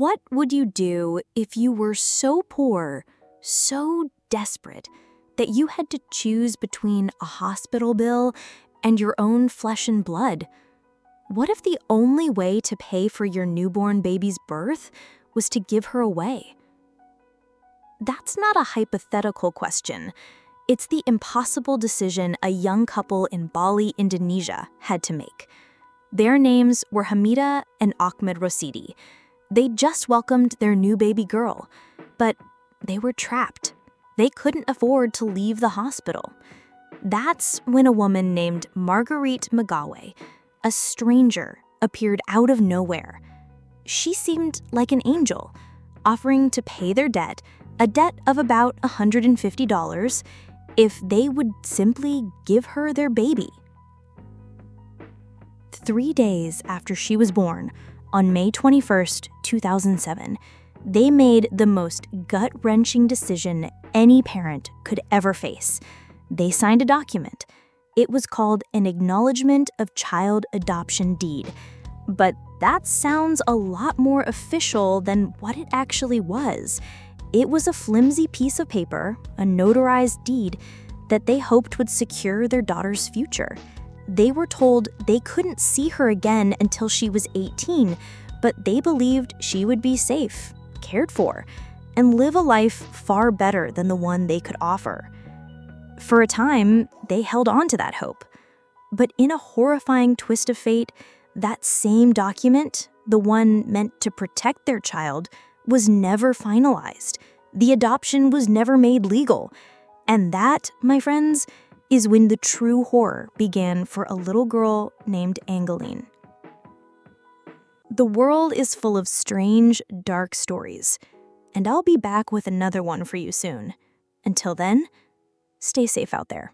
What would you do if you were so poor, so desperate, that you had to choose between a hospital bill and your own flesh and blood? What if the only way to pay for your newborn baby's birth was to give her away? That's not a hypothetical question. It's the impossible decision a young couple in Bali, Indonesia, had to make. Their names were Hamida and Ahmed Rosidi. They'd just welcomed their new baby girl, but they were trapped. They couldn't afford to leave the hospital. That's when a woman named Marguerite Megawe, a stranger, appeared out of nowhere. She seemed like an angel, offering to pay their debt, a debt of about $150, if they would simply give her their baby. 3 days after she was born, on May 21st, 2007, they made the most gut-wrenching decision any parent could ever face. They signed a document. It was called an Acknowledgement of Child Adoption Deed. But that sounds a lot more official than what it actually was. It was a flimsy piece of paper, a notarized deed, that they hoped would secure their daughter's future. They were told they couldn't see her again until she was 18, but they believed she would be safe, cared for, and live a life far better than the one they could offer. For a time, they held on to that hope. But in a horrifying twist of fate, that same document, the one meant to protect their child, was never finalized. The adoption was never made legal. And that, my friends, is when the true horror began for a little girl named Engeline. The world is full of strange, dark stories, and I'll be back with another one for you soon. Until then, stay safe out there.